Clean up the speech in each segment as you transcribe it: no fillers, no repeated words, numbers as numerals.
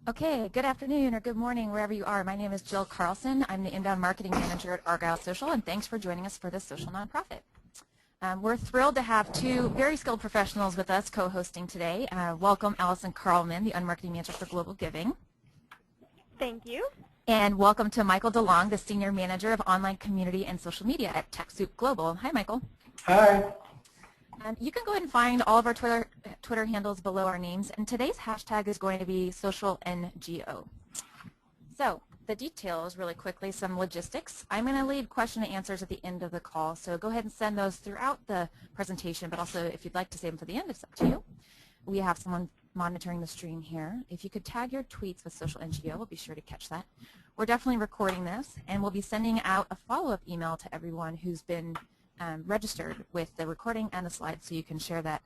Okay, good afternoon or good morning wherever you are. My name is Jill Carlson. I'm the Inbound Marketing Manager at Argyle Social, and thanks for joining us for this social nonprofit. We're thrilled to have two very skilled professionals with us co-hosting today. Welcome Allison Carlman, the Unmarketing Manager for Global Giving. Thank you. And welcome to Michael DeLong, the Senior Manager of Online Community and Social Media at TechSoup Global. Hi, Michael. Hi. You can go ahead and find all of our Twitter handles below our names, and today's hashtag is going to be SocialNGO. So the details really quickly, some logistics. I'm going to leave question and answers at the end of the call, so go ahead and send those throughout the presentation, but also if you'd like to save them for the end, it's up to you. We have someone monitoring the stream here. If you could tag your tweets with SocialNGO, we'll be sure to catch that. We're definitely recording this, and we'll be sending out a follow-up email to everyone who's been registered with the recording and the slides, so you can share that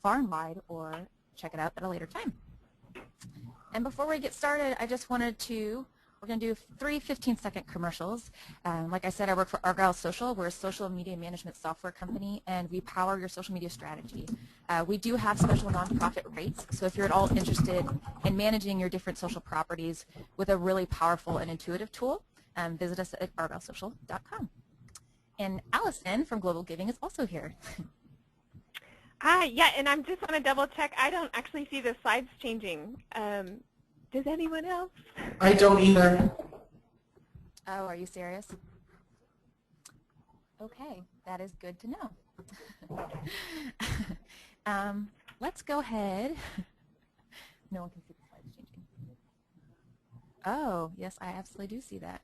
far and wide or check it out at a later time. And before we get started, I just wanted to, we're going to do 3 15-second commercials. Like I said, I work for Argyle Social. We're a social media management software company, and we power your social media strategy. We do have special nonprofit rates, so if you're at all interested in managing your different social properties with a really powerful and intuitive tool, visit us at argylesocial.com. And Allison from Global Giving is also here. Hi, yeah, and I just want to double check. I don't actually see the slides changing. Does anyone else? I don't either. Oh, are you serious? Okay, that is good to know. Let's go ahead. No one can see the slides changing. Oh, yes, I absolutely do see that.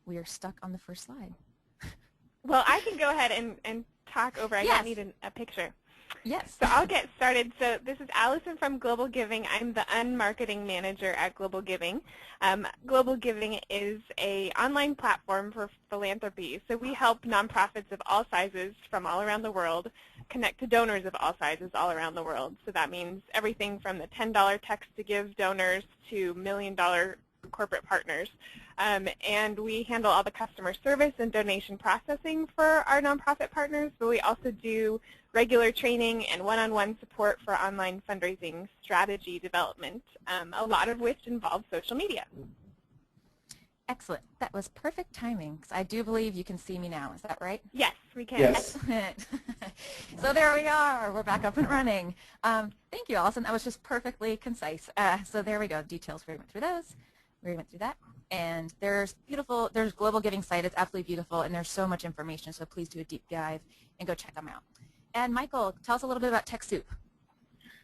We are stuck on the first slide. Well, I can go ahead and talk over. I don't need a picture. Yes. So I'll get started. So this is Allison from Global Giving. I'm the Unmarketing Manager at Global Giving. Global Giving is an online platform for philanthropy. So we help nonprofits of all sizes from all around the world connect to donors of all sizes all around the world. So that means everything from the $10 text to give donors to $1 million corporate partners. And we handle all the customer service and donation processing for our nonprofit partners, but we also do regular training and one-on-one support for online fundraising strategy development, a lot of which involves social media. Excellent. That was perfect timing, because I do believe you can see me now. Is that right? Yes, we can. Yes. Excellent. So there we are. We're back up and running. Thank you, Allison. That was just perfectly concise. So there we go. Details, we went through those. We went through that. And there's Global Giving site. It's absolutely beautiful, and there's so much information, so please do a deep dive and go check them out. And Michael, tell us a little bit about TechSoup.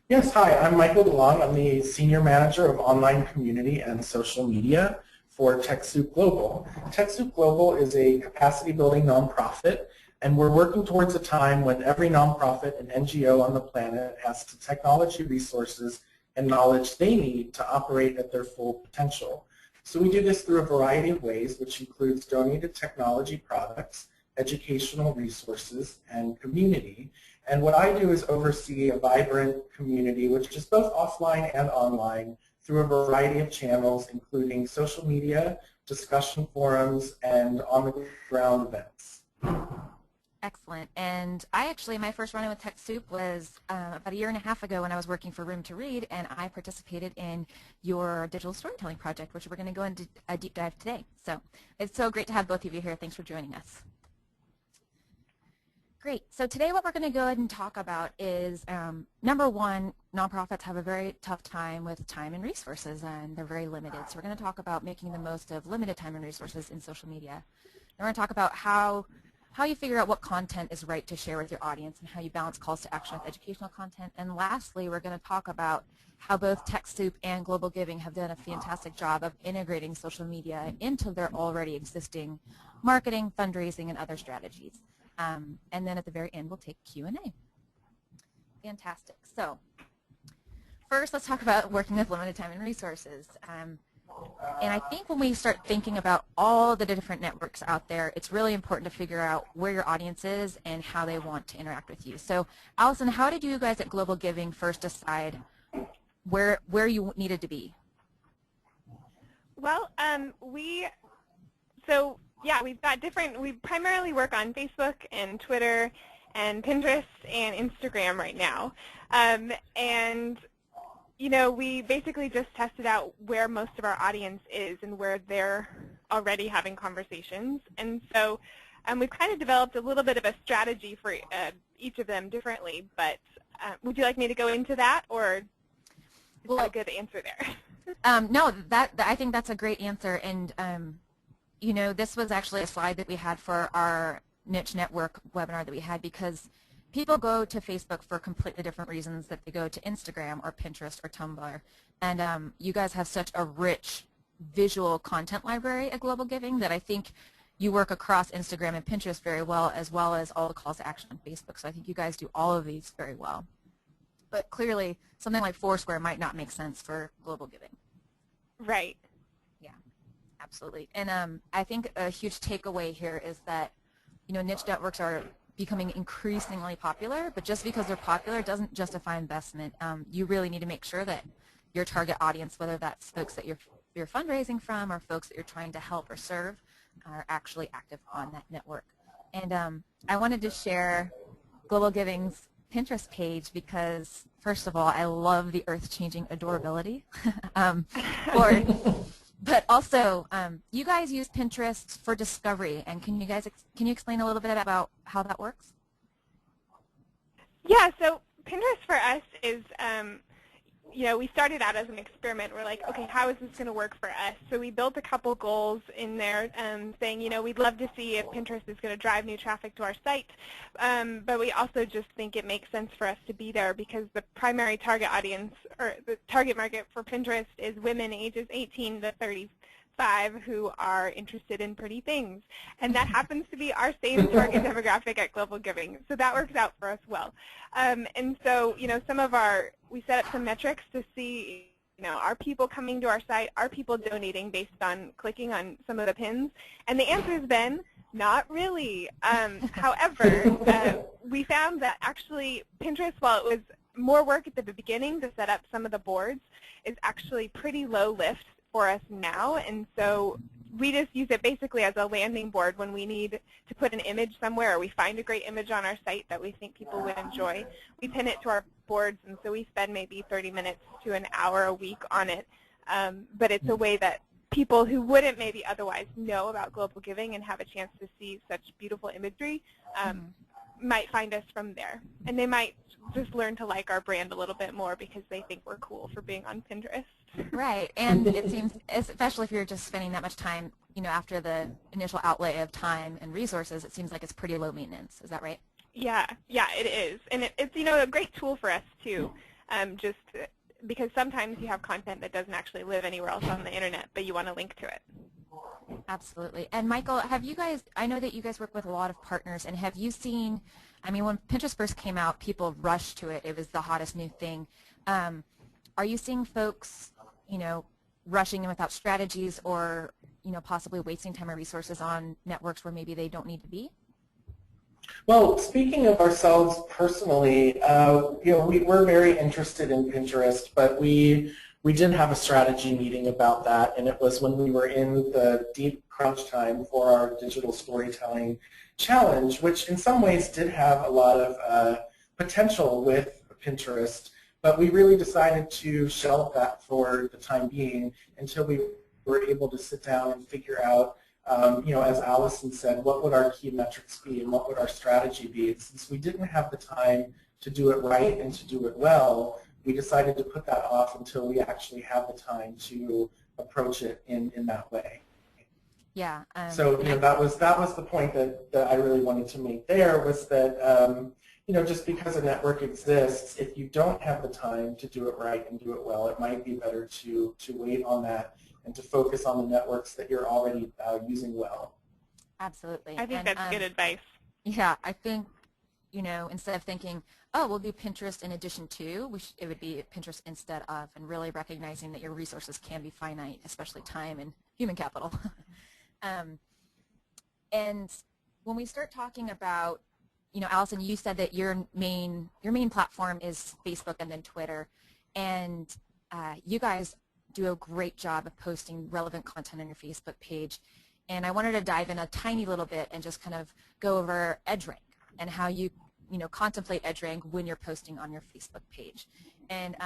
Yes, hi, I'm Michael DeLong. I'm the Senior Manager of Online Community and Social Media for TechSoup Global. TechSoup Global is a capacity-building nonprofit, and we're working towards a time when every nonprofit and NGO on the planet has the technology resources and knowledge they need to operate at their full potential. So we do this through a variety of ways, which includes donated technology products, educational resources, and community. And what I do is oversee a vibrant community, which is both offline and online, through a variety of channels, including social media, discussion forums, and on-the-ground events. Excellent. And I actually, my first run-in with TechSoup was about 1.5 years ago when I was working for Room to Read, and I participated in your digital storytelling project, which we're going to go into a deep dive today. So it's so great to have both of you here. Thanks for joining us. Great. So today what we're going to go ahead and talk about is, number one, nonprofits have a very tough time with time and resources, and they're very limited. So we're going to talk about making the most of limited time and resources in social media. And we're going to talk about how you figure out what content is right to share with your audience and how you balance calls to action with educational content. And lastly, we're going to talk about how both TechSoup and Global Giving have done a fantastic job of integrating social media into their already existing marketing, fundraising, and other strategies. And then at the very end, we'll take Q&A. Fantastic. So first, let's talk about working with limited time and resources. And I think when we start thinking about all the different networks out there, it's really important to figure out where your audience is and how they want to interact with you. So Allison, how did you guys at Global Giving first decide where you needed to be? Well, we've got different, we primarily work on Facebook and Twitter and Pinterest and Instagram right now. And we basically just tested out where most of our audience is and where they're already having conversations. And so we've kind of developed a little bit of a strategy for each of them differently. But would you like me to go into that, or is that a good answer there? No, I think that's a great answer. And, this was actually a slide that we had for our niche network webinar that we had, because people go to Facebook for completely different reasons that they go to Instagram or Pinterest or Tumblr. And you guys have such a rich visual content library at Global Giving that I think you work across Instagram and Pinterest very well as all the calls to action on Facebook. So I think you guys do all of these very well. But clearly, something like Foursquare might not make sense for Global Giving. Right. Yeah, absolutely. And I think a huge takeaway here is that, niche networks are becoming increasingly popular, but just because they're popular doesn't justify investment. You really need to make sure that your target audience, whether that's folks that you're fundraising from or folks that you're trying to help or serve, are actually active on that network. And I wanted to share Global Giving's Pinterest page because, first of all, I love the earth-changing adorability. But also, you guys use Pinterest for discovery, and can you explain a little bit about how that works? Yeah, so Pinterest for us is, we started out as an experiment. We're like, okay, how is this going to work for us? So we built a couple goals in there saying, we'd love to see if Pinterest is going to drive new traffic to our site, but we also just think it makes sense for us to be there because the primary target audience, or the target market for Pinterest, is women ages 18 to 35 who are interested in pretty things. And that happens to be our same target demographic at Global Giving. So that works out for us well. And so, we set up some metrics to see, are people coming to our site? Are people donating based on clicking on some of the pins? And the answer has been, not really. However, we found that actually Pinterest, while it was more work at the beginning to set up some of the boards, is actually pretty low lift for us now. And so we just use it basically as a landing board when we need to put an image somewhere, or we find a great image on our site that we think people would enjoy. We pin it to our boards, and so we spend maybe 30 minutes to an hour a week on it. But it's a way that people who wouldn't maybe otherwise know about Global Giving and have a chance to see such beautiful imagery might find us from there. And they might just learn to like our brand a little bit more because they think we're cool for being on Pinterest. Right, and it seems, especially if you're just spending that much time, after the initial outlay of time and resources, it seems like it's pretty low maintenance. Is that right? Yeah, it is. And it's, a great tool for us, too, just because sometimes you have content that doesn't actually live anywhere else on the Internet, but you want to link to it. Absolutely. And Michael, I know that you guys work with a lot of partners, and have you seen, when Pinterest first came out, people rushed to it. It was the hottest new thing. Are you seeing folks, rushing in without strategies or, possibly wasting time or resources on networks where maybe they don't need to be? Well, speaking of ourselves personally, we're very interested in Pinterest, but we did have a strategy meeting about that, and it was when we were in the deep crunch time for our digital storytelling challenge, which in some ways did have a lot of potential with Pinterest, but we really decided to shelve that for the time being until we were able to sit down and figure out, as Allison said, what would our key metrics be and what would our strategy be. And since we didn't have the time to do it right and to do it well, we decided to put that off until we actually have the time to approach it in that way. Yeah. So that was the point that I really wanted to make there, was that just because a network exists, if you don't have the time to do it right and do it well, it might be better to wait on that and to focus on the networks that you're already using well. Absolutely. I think that's good advice. Yeah, I think, instead of thinking, oh, we'll do Pinterest in addition to, it would be Pinterest instead of, and really recognizing that your resources can be finite, especially time and human capital. And when we start talking about, Allison, you said that your main platform is Facebook and then Twitter, and you guys do a great job of posting relevant content on your Facebook page. And I wanted to dive in a tiny little bit and just kind of go over EdgeRank and how you contemplate EdgeRank when you're posting on your Facebook page. And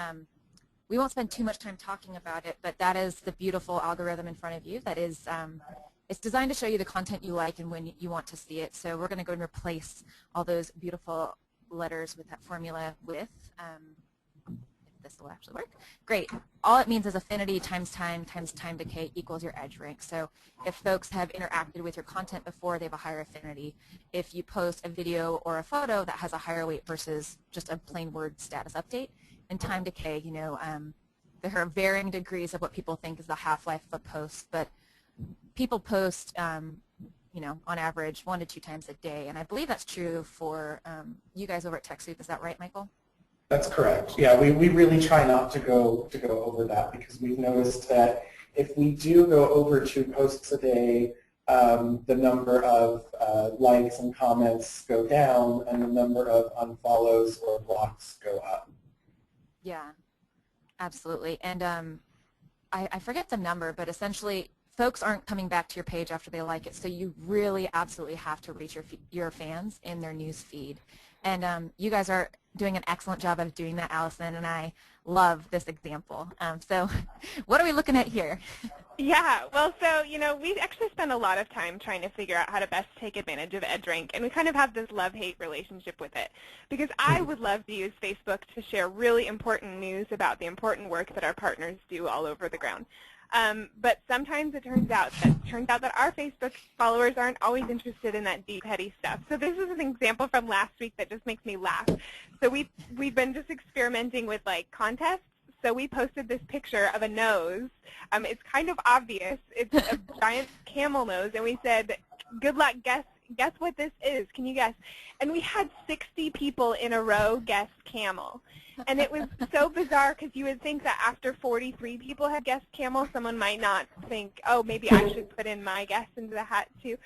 we won't spend too much time talking about it, but that is the beautiful algorithm in front of you. That is, it's designed to show you the content you like and when you want to see it. So we're going to go and replace all those beautiful letters with that formula with, if this will actually work. Great. All it means is affinity times time decay equals your edge rank. So if folks have interacted with your content before, they have a higher affinity. If you post a video or a photo that has a higher weight versus just a plain word status update, and time decay, you know, there are varying degrees of what people think is the half-life of a post, but people post, you know, on average 1 to 2 times a day, and I believe that's true for you guys over at TechSoup. Is that right, Michael? That's correct. Yeah, we really try not to go over that because we've noticed that if we do go over 2 posts a day, the number of likes and comments go down, and the number of unfollows or blocks go up. Yeah, absolutely. And I forget the number, but essentially folks aren't coming back to your page after they like it, so you really absolutely have to reach your fans in their news feed. And you guys are doing an excellent job of doing that, Allison, and I love this example. So what are we looking at here? Yeah, well, so, you know, we actually spend a lot of time trying to figure out how to best take advantage of EdgeRank, and we kind of have this love-hate relationship with it. Because I would love to use Facebook to share really important news about the important work that our partners do all over the ground. But sometimes it turns out that our Facebook followers aren't always interested in that deep, heady stuff. So this is an example from last week that just makes me laugh. So we've been just experimenting with, like, contests. So we posted this picture of a nose. It's kind of obvious. It's a giant camel nose, and we said, good luck, guess what this is. Can you guess? And we had 60 people in a row guess camel. And it was so bizarre because you would think that after 43 people had guessed camel, someone might not think, oh, maybe I should put in my guess into the hat too.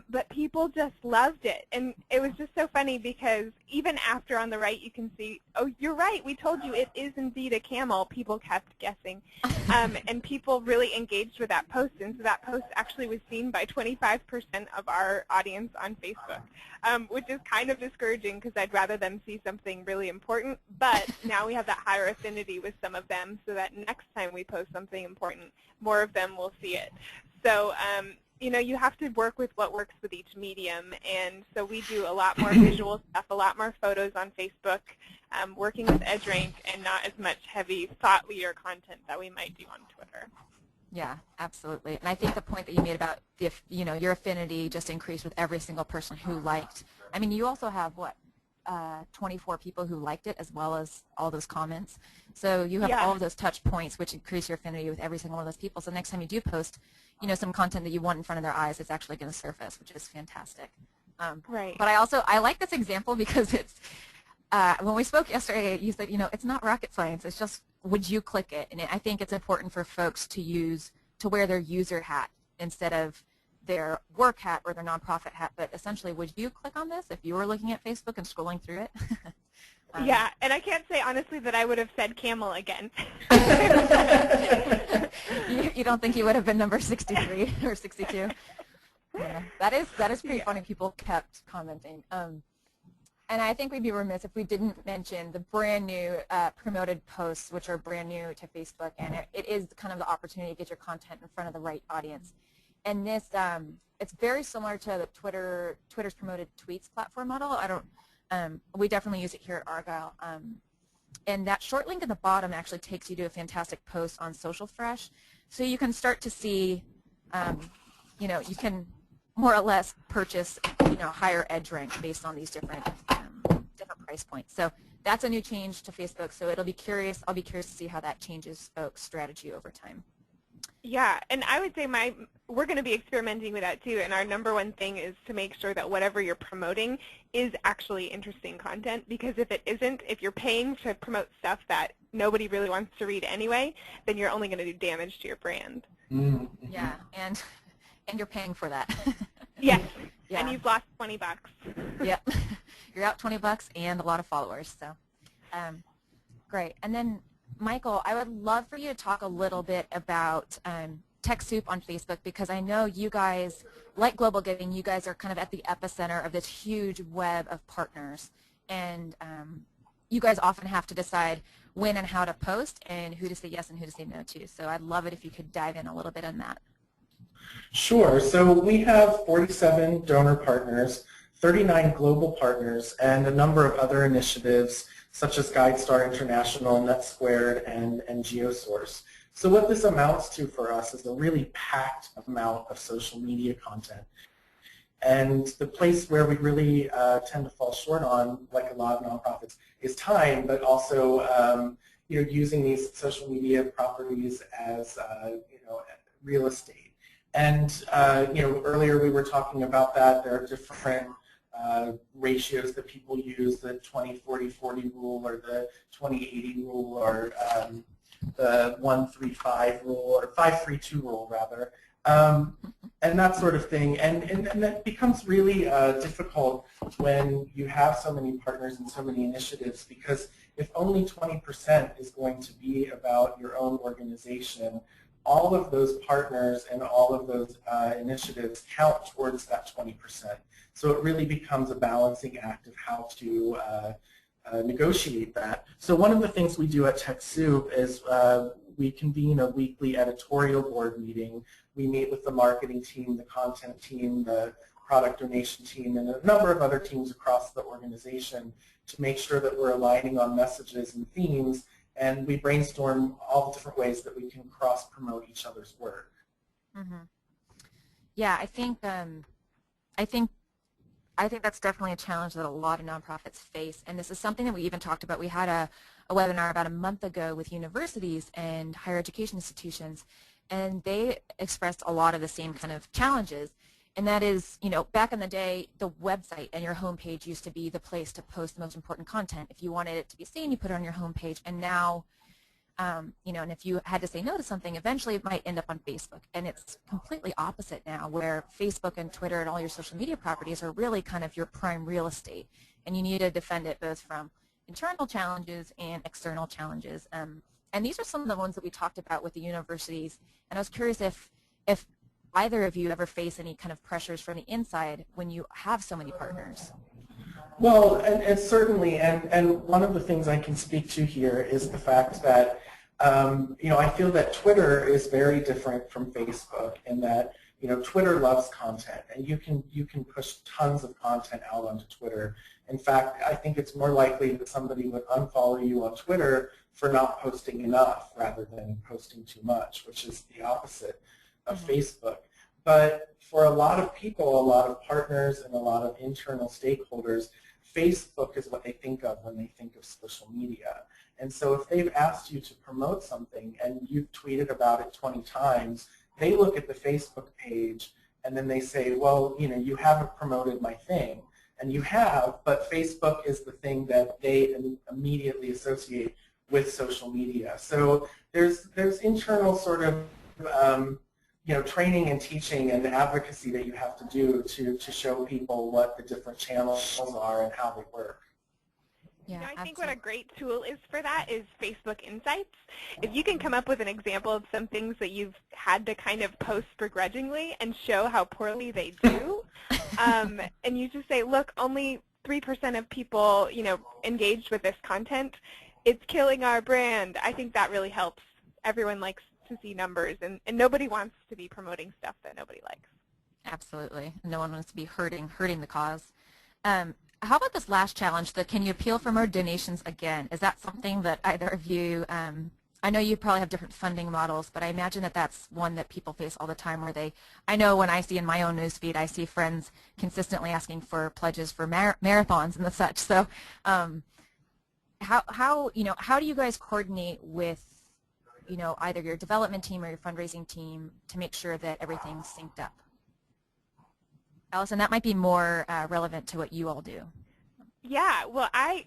But people just loved it. And it was just so funny because even after on the right you can see, oh, you're right, we told you it is indeed a camel. People kept guessing. And people really engaged with that post. And so that post actually was seen by 25% of our audience on Facebook, which is kind of discouraging because I'd rather them see something really important. But now we have that higher affinity with some of them so that next time we post something important, more of them will see it. So, you know, you have to work with what works with each medium. And so we do a lot more visual stuff, a lot more photos on Facebook, working with EdgeRank, and not as much heavy thought leader content that we might do on Twitter. Yeah, absolutely. And I think the point that you made about, you know, your affinity just increased with every single person who liked. I mean, you also have, what, 24 people who liked it as well as all those comments. So you have all of those touch points which increase your affinity with every single one of those people. So next time you do post, you know, some content that you want in front of their eyes, it's actually going to surface, which is fantastic. Right. But I like this example because it's, when we spoke yesterday, you said, you know, it's not rocket science. It's just, would you click it? And I think it's important for folks to wear their user hat instead of their work hat or their nonprofit hat, but essentially, would you click on this if you were looking at Facebook and scrolling through it? Yeah, and I can't say honestly that I would have said camel again. You don't think you would have been number 63 or 62? Yeah, that is pretty funny. People kept commenting. And I think we'd be remiss if we didn't mention the brand new promoted posts, which are brand new to Facebook, and it is kind of the opportunity to get your content in front of the right audience. And this, it's very similar to the Twitter's promoted tweets platform model. We definitely use it here at Argyle. And that short link at the bottom actually takes you to a fantastic post on Social Fresh. So you can start to see, you know, you can more or less purchase, you know, higher edge rank based on these different price points. So that's a new change to Facebook. So I'll be curious to see how that changes folks' strategy over time. Yeah, and I would say we're going to be experimenting with that too, and our number one thing is to make sure that whatever you're promoting is actually interesting content, because if it isn't, if you're paying to promote stuff that nobody really wants to read anyway, then you're only going to do damage to your brand. Mm-hmm. Yeah, and you're paying for that. Yes, yeah. And you've lost $20. Yep, you're out $20 and a lot of followers, so great. And then Michael, I would love for you to talk a little bit about TechSoup on Facebook, because I know you guys, like Global Giving, you guys are kind of at the epicenter of this huge web of partners. And you guys often have to decide when and how to post and who to say yes and who to say no to. So I'd love it if you could dive in a little bit on that. Sure. So we have 47 donor partners, 39 global partners, and a number of other initiatives such as GuideStar International, NetSquared, and GeoSource. So what this amounts to for us is a really packed amount of social media content. And the place where we really tend to fall short on, like a lot of nonprofits, is time, but also using these social media properties as real estate. And earlier we were talking about that. There are different ratios that people use, the 20-40-40 rule, or the 20-80 rule, or the 1-3-5 rule, or 5-3-2 rule rather. And that sort of thing, and that becomes really difficult when you have so many partners and so many initiatives, because if only 20% is going to be about your own organization, all of those partners and all of those initiatives count towards that 20%. So it really becomes a balancing act of how to negotiate that. So one of the things we do at TechSoup is we convene a weekly editorial board meeting. We meet with the marketing team, the content team, the product donation team, and a number of other teams across the organization to make sure that we're aligning on messages and themes, and we brainstorm all the different ways that we can cross-promote each other's work. Mm-hmm. Yeah, I think that's definitely a challenge that a lot of nonprofits face, and this is something that we even talked about. We had a webinar about a month ago with universities and higher education institutions, and they expressed a lot of the same kind of challenges. And that is, back in the day, the website and your homepage used to be the place to post the most important content. If you wanted it to be seen, you put it on your homepage. And now, and if you had to say no to something, eventually it might end up on Facebook. And it's completely opposite now, where Facebook and Twitter and all your social media properties are really kind of your prime real estate. And you need to defend it both from internal challenges and external challenges. And these are some of the ones that we talked about with the universities. And I was curious if either of you ever face any kind of pressures from the inside when you have so many partners. Well, and certainly, and one of the things I can speak to here is the fact that, I feel that Twitter is very different from Facebook in that, Twitter loves content, and you can push tons of content out onto Twitter. In fact, I think it's more likely that somebody would unfollow you on Twitter for not posting enough rather than posting too much, which is the opposite of Facebook. But for a lot of people, a lot of partners, and a lot of internal stakeholders, Facebook is what they think of when they think of social media. And so if they've asked you to promote something and you've tweeted about it 20 times, they look at the Facebook page and then they say, well, you haven't promoted my thing. And you have, but Facebook is the thing that they immediately associate with social media. So there's internal sort of training and teaching and advocacy that you have to do to show people what the different channels are and how they work. Yeah, I think what a great tool is for that is Facebook Insights. If you can come up with an example of some things that you've had to kind of post begrudgingly and show how poorly they do, and you just say, look, only 3% of people, engaged with this content, it's killing our brand. I think that really helps. Everyone likes to see numbers, and nobody wants to be promoting stuff that nobody likes. Absolutely. No one wants to be hurting the cause. How about this last challenge, the can you appeal for more donations again? Is that something that either of you, I know you probably have different funding models, but I imagine that that's one that people face all the time where I know when I see in my own newsfeed, I see friends consistently asking for pledges for marathons and the such. So how do you guys coordinate with either your development team or your fundraising team to make sure that everything's synced up? Allison, that might be more relevant to what you all do. Yeah, well, I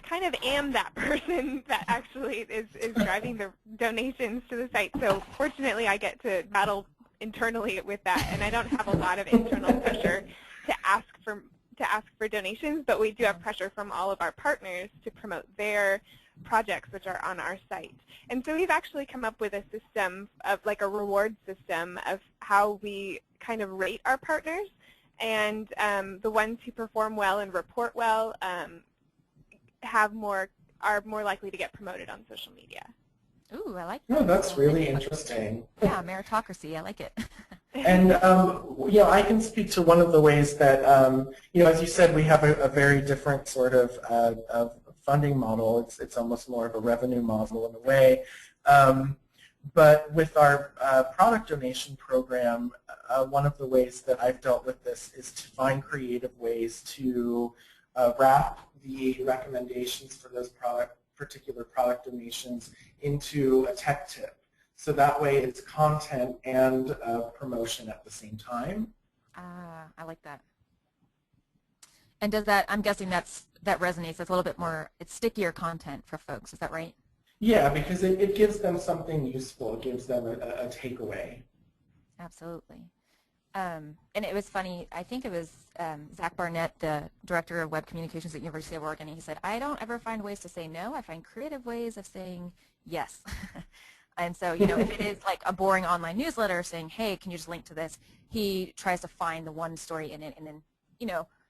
kind of am that person that actually is driving the donations to the site. So fortunately, I get to battle internally with that, and I don't have a lot of internal pressure to ask for donations, but we do have pressure from all of our partners to promote their projects which are on our site. And so we've actually come up with a system of like a reward system of how we kind of rate our partners, and the ones who perform well and report well are more likely to get promoted on social media. Ooh, I like No, that. that's really interesting. Yeah, meritocracy. I like it. And I can speak to one of the ways that, as you said, we have a very different sort of funding model. It's almost more of a revenue model in a way. But with our product donation program, one of the ways that I've dealt with this is to find creative ways to wrap the recommendations for those particular product donations into a tech tip. So that way it's content and promotion at the same time. I like that. And does that, I'm guessing that resonates. It's a little bit more, it's stickier content for folks. Is that right? Yeah, because it gives them something useful. It gives them a takeaway. Absolutely. And it was funny, I think it was Zach Barnett, the director of web communications at University of Oregon, and he said, I don't ever find ways to say no, I find creative ways of saying yes. And so, if it is like a boring online newsletter saying, hey, can you just link to this, he tries to find the one story in it and then,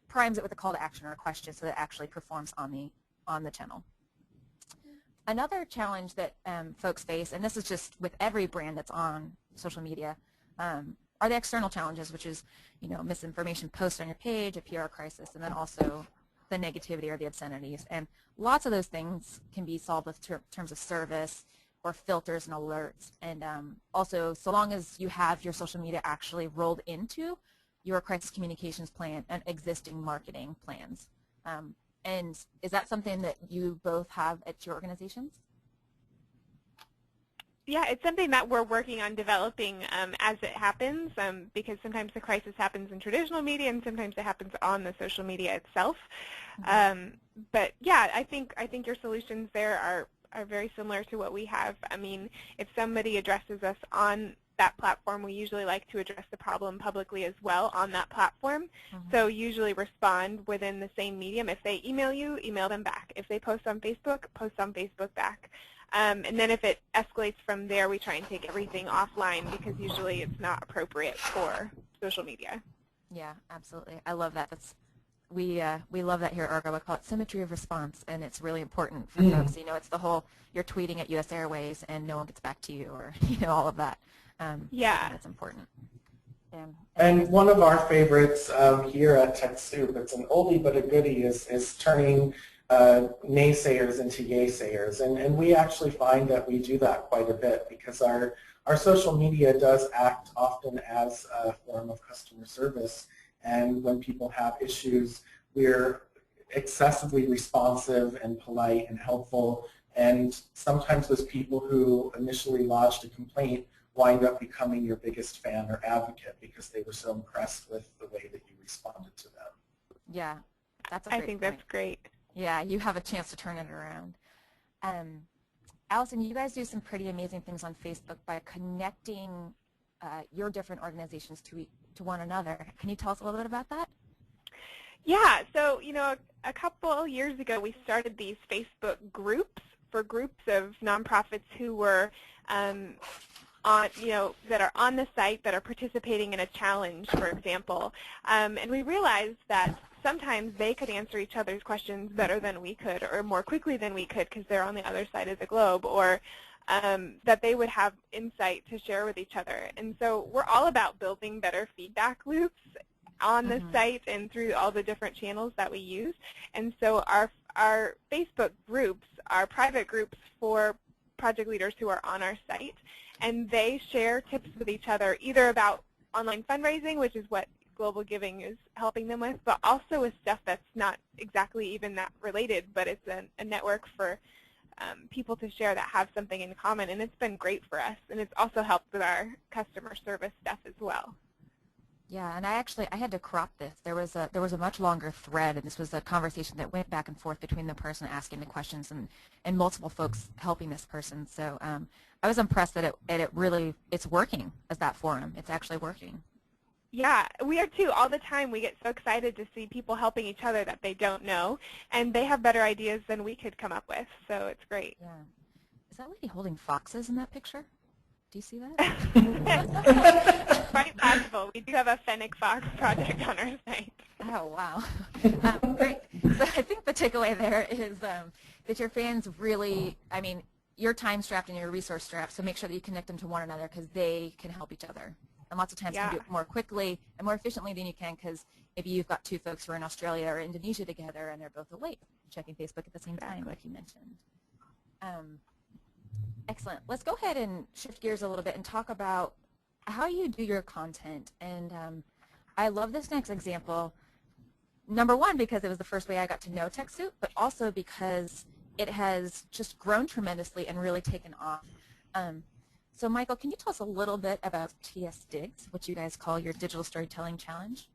primes it with a call to action or a question so that it actually performs on the channel. Another challenge that folks face, and this is just with every brand that's on social media, are the external challenges, which is, misinformation posts on your page, a PR crisis, and then also the negativity or the obscenities. And lots of those things can be solved with terms of service or filters and alerts. And also, so long as you have your social media actually rolled into your crisis communications plan and existing marketing plans. And is that something that you both have at your organizations? Yeah, it's something that we're working on developing as it happens, because sometimes the crisis happens in traditional media and sometimes it happens on the social media itself. But yeah, I think your solutions there are very similar to what we have. I mean, if somebody addresses us on that platform, we usually like to address the problem publicly as well on that platform. So usually respond within the same medium. If they email you, email them back. If they post on Facebook, post on Facebook back. And then if it escalates from there, we try and take everything offline because usually it's not appropriate for social media. Yeah, absolutely. I love that. We love that here at Argo. We call it symmetry of response, and it's really important for folks. It's the whole you're tweeting at U.S. Airways and no one gets back to you, or all of that. Yeah, that's important. And one of our favorites here at TechSoup, it's an oldie but a goodie, is turning naysayers into yay-sayers. And we actually find that we do that quite a bit because our social media does act often as a form of customer service. And when people have issues, we're excessively responsive and polite and helpful. And sometimes those people who initially lodged a complaint wind up becoming your biggest fan or advocate because they were so impressed with the way that you responded to them. Yeah, that's a great point. That's great. Yeah, you have a chance to turn it around. Allison, you guys do some pretty amazing things on Facebook by connecting your different organizations to one another. Can you tell us a little bit about that? Yeah, so a couple years ago we started these Facebook groups for groups of nonprofits who were that are on the site that are participating in a challenge, for example. And we realized that sometimes they could answer each other's questions better than we could or more quickly than we could because they're on the other side of the globe, or that they would have insight to share with each other. And so we're all about building better feedback loops on the site and through all the different channels that we use. And so our Facebook groups are private groups for project leaders who are on our site, and they share tips with each other either about online fundraising, which is what Global Giving is helping them with, but also with stuff that's not exactly even that related, but it's a network for people to share that have something in common, and it's been great for us, and it's also helped with our customer service stuff as well. Yeah, and I had to crop this. There was a much longer thread, and this was a conversation that went back and forth between the person asking the questions and multiple folks helping this person. So I was impressed that it's working as that forum. It's actually working. Yeah, we are too. All the time we get so excited to see people helping each other that they don't know, and they have better ideas than we could come up with, so it's great. Yeah. Is that lady holding foxes in that picture? Do you see that? Quite possible. We do have a fennec fox project on our site. Oh, wow. Great. So I think the takeaway there is that your fans really, I mean, you're time strapped and you're resource strapped, so make sure that you connect them to one another because they can help each other. And lots of times Yeah. can do it more quickly and more efficiently than you can because maybe you've got two folks who are in Australia or Indonesia together and they're both awake checking Facebook at the same time, like you mentioned. Excellent. Let's go ahead and shift gears a little bit and talk about how you do your content. And I love this next example. Number one, because it was the first way I got to know TechSoup, but also because it has just grown tremendously and really taken off. So Michael, can you tell us a little bit about TSDigs, what you guys call your Digital Storytelling Challenge?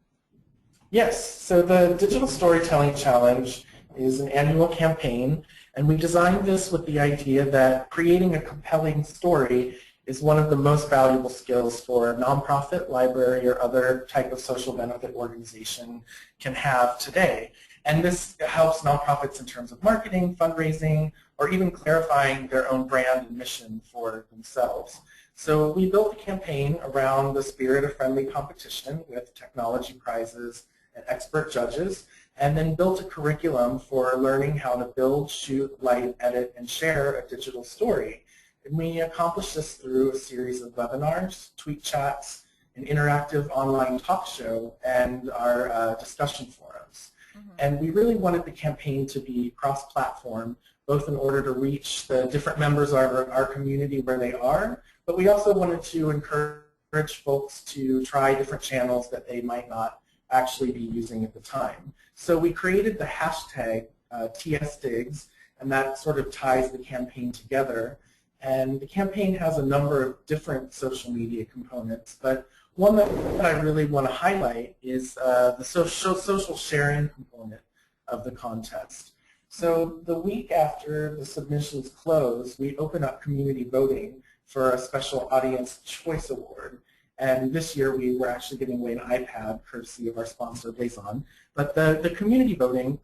Yes, so the Digital Storytelling Challenge is an annual campaign, and we designed this with the idea that creating a compelling story is one of the most valuable skills for a nonprofit, library, or other type of social benefit organization can have today. And this helps nonprofits in terms of marketing, fundraising, or even clarifying their own brand and mission for themselves. So we built a campaign around the spirit of friendly competition with technology prizes and expert judges, and then built a curriculum for learning how to build, shoot, light, edit, and share a digital story. And we accomplished this through a series of webinars, tweet chats, an interactive online talk show, and our discussion forums. And we really wanted the campaign to be cross-platform, both in order to reach the different members of our community where they are, but we also wanted to encourage folks to try different channels that they might not actually be using at the time. So we created the hashtag TSDigs, and that sort of ties the campaign together. And the campaign has a number of different social media components, but one that I really want to highlight is the social sharing component of the contest. So the week after the submissions close, we open up community voting for a special Audience Choice Award. And this year we were actually giving away an iPad courtesy of our sponsor, Blazon. But the community voting,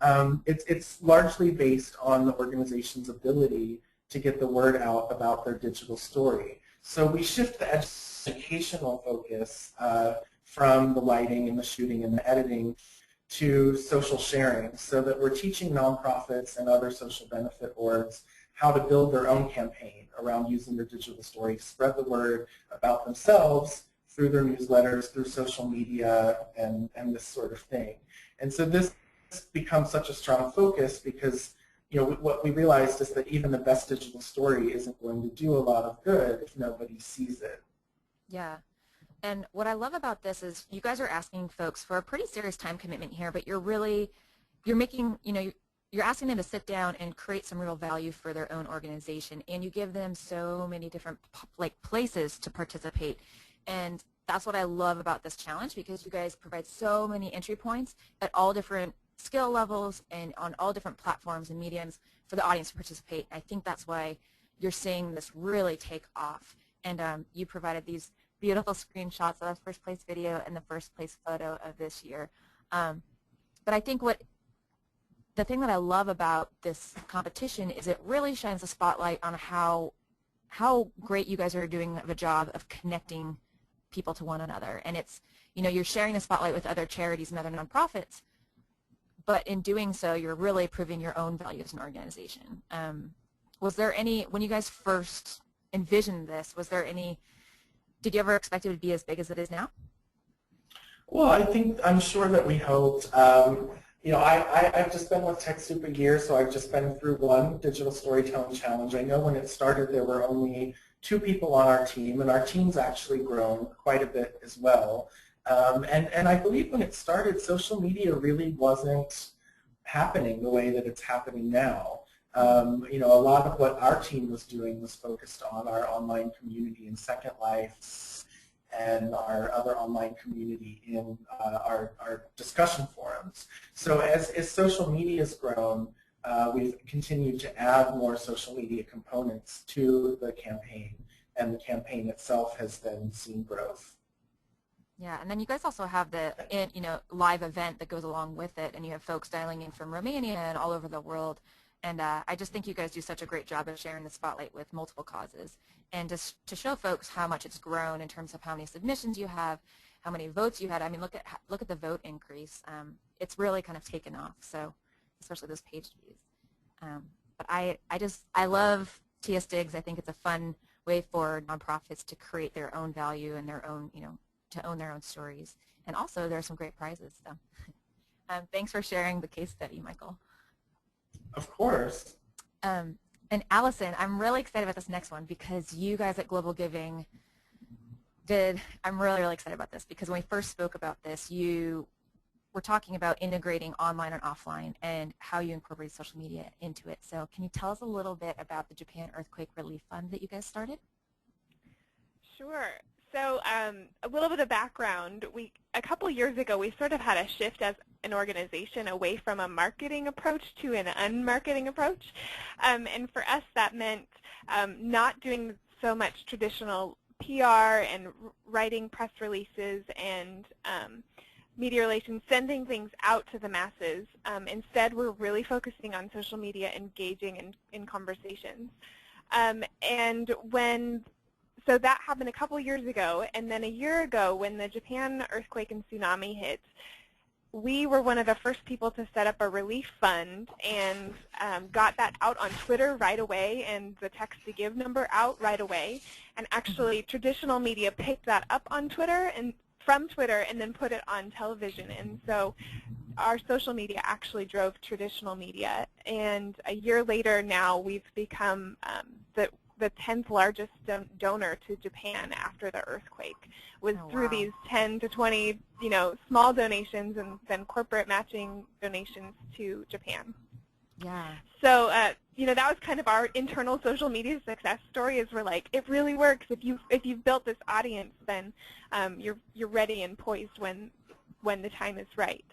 it's largely based on the organization's ability to get the word out about their digital story. So we shift the educational focus from the lighting and the shooting and the editing to social sharing, so that we're teaching nonprofits and other social benefit orgs how to build their own campaign around using their digital story to spread the word about themselves through their newsletters, through social media, and this sort of thing. And so this becomes such a strong focus because what we realized is that even the best digital story isn't going to do a lot of good if nobody sees it. Yeah. And what I love about this is you guys are asking folks for a pretty serious time commitment here, but you're making, you're asking them to sit down and create some real value for their own organization, and you give them so many different places to participate. And that's what I love about this challenge, because you guys provide so many entry points at all different skill levels and on all different platforms and mediums for the audience to participate. I think that's why you're seeing this really take off. And you provided these beautiful screenshots of the first place video and the first place photo of this year. But I think the thing that I love about this competition is it really shines a spotlight on how great you guys are doing of a job of connecting people to one another. And it's, you're sharing the spotlight with other charities and other nonprofits, but in doing so, you're really proving your own value as an organization. Was there any, when you guys first envisioned this, did you ever expect it would be as big as it is now? Well, I'm sure that we hoped. I've just been with TechSoup a year, so I've just been through one digital storytelling challenge. I know when it started there were only 2 people on our team, and our team's actually grown quite a bit as well. And I believe when it started, social media really wasn't happening the way that it's happening now. A lot of what our team was doing was focused on our online community in Second Life and our other online community in our discussion forums. So as social media has grown, we've continued to add more social media components to the campaign, and the campaign itself has then seen growth. Yeah, and then you guys also have the live event that goes along with it, and you have folks dialing in from Romania and all over the world. And I just think you guys do such a great job of sharing the spotlight with multiple causes. And just to show folks how much it's grown in terms of how many submissions you have, how many votes you had. I mean, look at the vote increase. It's really kind of taken off. So especially those page views. But I love TSDigs. I think it's a fun way for nonprofits to create their own value and their own, to own their own stories. And also, there are some great prizes. So, thanks for sharing the case study, Michael. Of course. And Allison, I'm really excited about this next one because you guys at Global Giving I'm really, really excited about this because when we first spoke about this, you were talking about integrating online and offline and how you incorporate social media into it. So can you tell us a little bit about the Japan Earthquake Relief Fund that you guys started? Sure. So a little bit of background. A couple years ago, we sort of had a shift as an organization away from a marketing approach to an unmarketing approach. And for us, that meant not doing so much traditional PR and writing press releases and media relations, sending things out to the masses. Instead, we're really focusing on social media, engaging in conversations. So that happened a couple years ago, and then a year ago when the Japan earthquake and tsunami hit, we were one of the first people to set up a relief fund and got that out on Twitter right away and the text to give number out right away. And actually traditional media picked that up on Twitter and from Twitter and then put it on television. And so our social media actually drove traditional media. And a year later now we've become the 10th largest donor to Japan after the earthquake was through these 10 to 20, small donations and then corporate matching donations to Japan. Yeah. So, that was kind of our internal social media success story. Is we're like, it really works. If you've built this audience, then you're ready and poised when the time is right.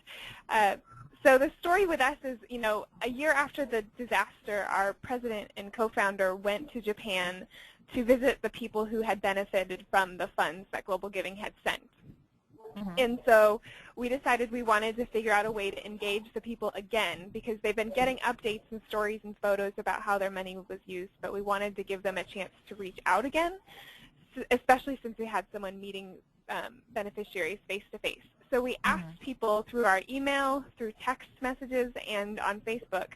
So the story with us is, a year after the disaster, our president and co-founder went to Japan to visit the people who had benefited from the funds that Global Giving had sent. And so we decided we wanted to figure out a way to engage the people again because they've been getting updates and stories and photos about how their money was used, but we wanted to give them a chance to reach out again, especially since we had someone meeting beneficiaries face-to-face. So we asked people through our email, through text messages, and on Facebook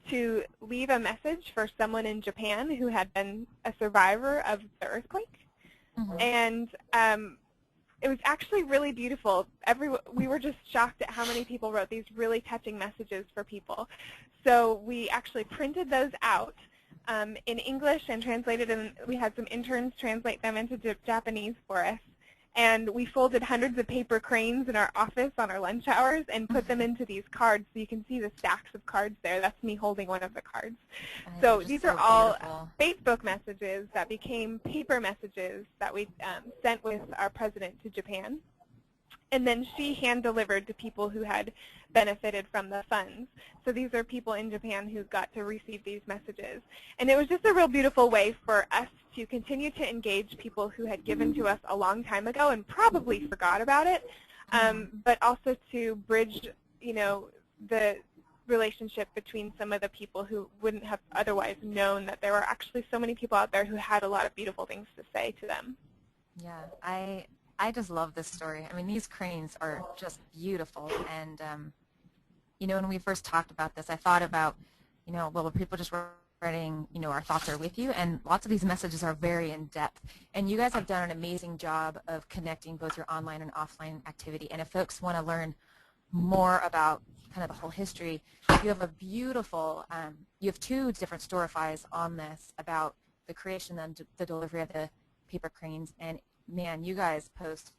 to leave a message for someone in Japan who had been a survivor of the earthquake. And it was actually really beautiful. We were just shocked at how many people wrote these really touching messages for people. So we actually printed those out in English and translated them. We had some interns translate them into Japanese for us. And we folded hundreds of paper cranes in our office on our lunch hours and put them into these cards. So you can see the stacks of cards there. That's me holding one of the cards. So these are all Facebook messages that became paper messages that we sent with our president to Japan. And then she hand-delivered to people who had benefited from the funds. So these are people in Japan who got to receive these messages. And it was just a real beautiful way for us to continue to engage people who had given to us a long time ago and probably forgot about it, but also to bridge, the relationship between some of the people who wouldn't have otherwise known that there were actually so many people out there who had a lot of beautiful things to say to them. Yeah, I just love this story. I mean, these cranes are just beautiful. And, when we first talked about this, I thought about, well, people just writing, our thoughts are with you. And lots of these messages are very in-depth. And you guys have done an amazing job of connecting both your online and offline activity. And if folks want to learn more about kind of the whole history, you have a beautiful, you have 2 different storifys on this about the creation and the delivery of the paper cranes. And man, you guys post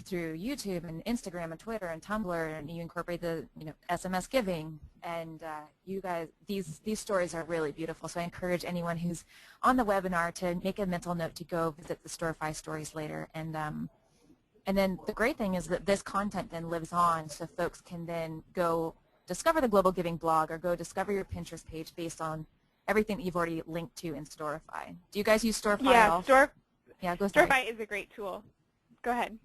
through YouTube and Instagram and Twitter and Tumblr, and you incorporate the SMS giving, and you guys, these stories are really beautiful. So I encourage anyone who's on the webinar to make a mental note to go visit the Storify stories later. And then the great thing is that this content then lives on, so folks can then go discover the Global Giving blog or go discover your Pinterest page based on everything that you've already linked to in Storify. Do you guys use Storify at all? Yeah, go ahead. Storify is a great tool. Go ahead.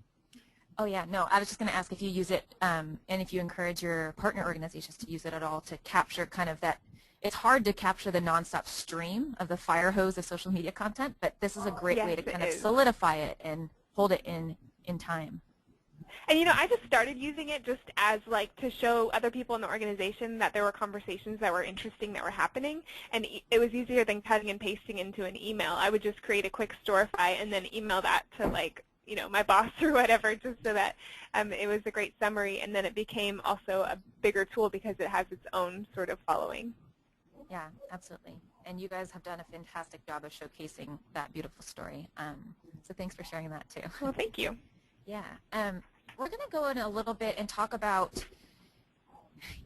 Oh, yeah. No, I was just going to ask if you use it and if you encourage your partner organizations to use it at all to capture kind of that. It's hard to capture the nonstop stream of the fire hose of social media content, but this is a great way to kind of solidify it and hold it in time. And I just started using it just as like to show other people in the organization that there were conversations that were interesting that were happening, and it was easier than cutting and pasting into an email. I would just create a quick storify and then email that to like my boss or whatever, just so that it was a great summary, and then it became also a bigger tool because it has its own sort of following. Yeah, absolutely. And you guys have done a fantastic job of showcasing that beautiful story. So thanks for sharing that too. Well, thank you. Yeah. We're going to go in a little bit and talk about,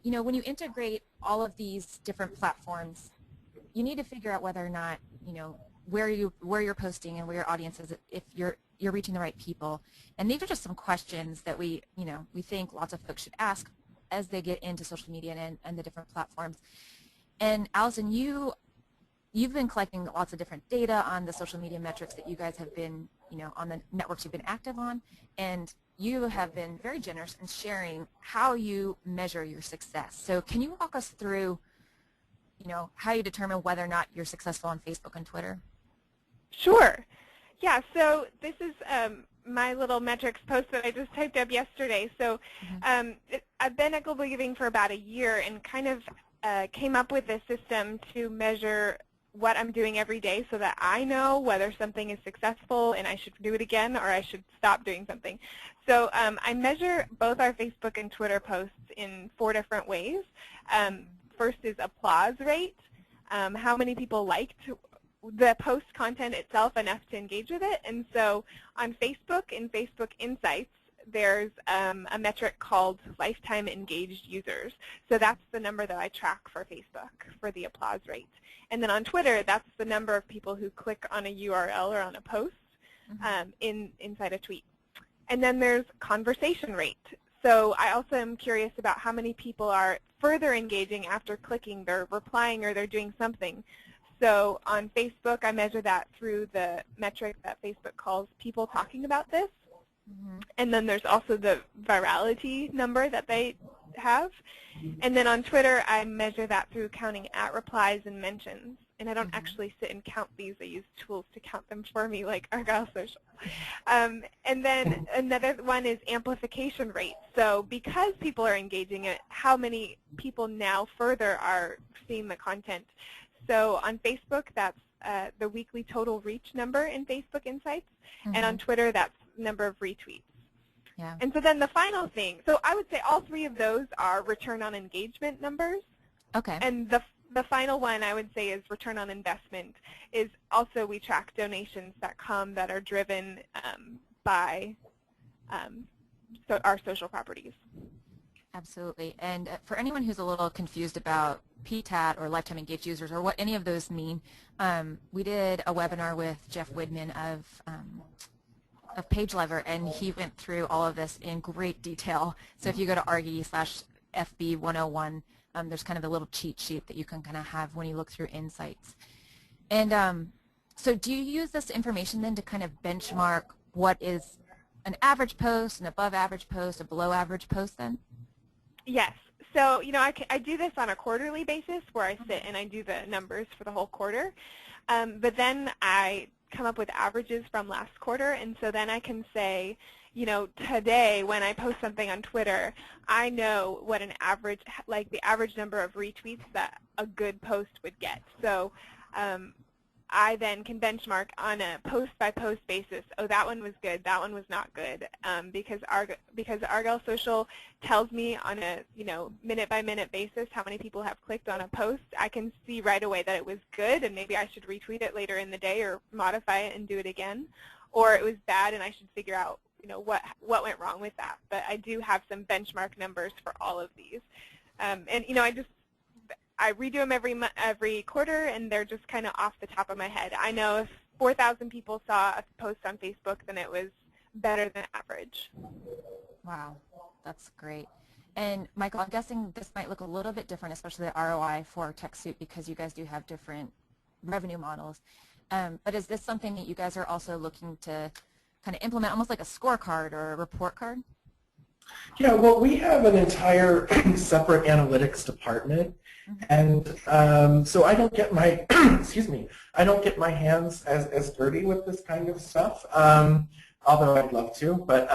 when you integrate all of these different platforms, you need to figure out whether or not, where you're posting and where your audience is, if you're reaching the right people. And these are just some questions that we think lots of folks should ask as they get into social media and the different platforms. And Allison, you've been collecting lots of different data on the social media metrics that you guys have been, on the networks you've been active on, and you have been very generous in sharing how you measure your success. So can you walk us through, how you determine whether or not you're successful on Facebook and Twitter? Sure. Yeah, so this is my little metrics post that I just typed up yesterday. So I've been at Global Giving for about a year and kind of came up with a system to measure what I'm doing every day so that I know whether something is successful and I should do it again or I should stop doing something. So I measure both our Facebook and Twitter posts in 4 different ways. First is applause rate, how many people liked the post content itself enough to engage with it. And so on Facebook, in Facebook Insights, there's a metric called lifetime engaged users. So that's the number that I track for Facebook for the applause rate. And then on Twitter, that's the number of people who click on a URL or on a post inside a tweet. And then there's conversation rate. So I also am curious about how many people are further engaging after clicking, they're replying, or they're doing something. So on Facebook, I measure that through the metric that Facebook calls people talking about this. And then there's also the virality number that they have. And then on Twitter, I measure that through counting @replies and mentions. And I don't actually sit and count these. I use tools to count them for me, like Argyle Social. And then another one is amplification rate. So because people are engaging it, how many people now further are seeing the content. So on Facebook, that's the weekly total reach number in Facebook Insights. And on Twitter, that's number of retweets. Yeah. And so then the final thing, so I would say all 3 of those are return on engagement numbers. Okay. And the final one I would say is return on investment, is also we track donations that come that are driven by our social properties. Absolutely. And for anyone who's a little confused about PTAT or lifetime engaged users or what any of those mean, we did a webinar with Jeff Widman of PageLever, and he went through all of this in great detail. So if you go to argy/FB101, there's kind of a little cheat sheet that you can kind of have when you look through Insights. And so do you use this information then to kind of benchmark what is an average post, an above average post, a below average post then? Yes. So, I do this on a quarterly basis where I sit and I do the numbers for the whole quarter. But then I come up with averages from last quarter, and so then I can say, today when I post something on Twitter, I know what an average, like the average number of retweets that a good post would get. So I then can benchmark on a post-by-post basis. Oh, that one was good. That one was not good. Because Argyle Social tells me on a minute-by-minute basis how many people have clicked on a post. I can see right away that it was good, and maybe I should retweet it later in the day or modify it and do it again. Or it was bad, and I should figure out what went wrong with that. But I do have some benchmark numbers for all of these, and I redo them every quarter, and they're just kind of off the top of my head. I know if 4,000 people saw a post on Facebook, then it was better than average. Wow, that's great. And Michael, I'm guessing this might look a little bit different, especially the ROI for TechSoup, because you guys do have different revenue models. But is this something that you guys are also looking to kind of implement, almost like a scorecard or a report card? Yeah, well, we have an entire separate analytics department, and so I don't get my excuse me, I don't get my hands as dirty with this kind of stuff. Although I'd love to, but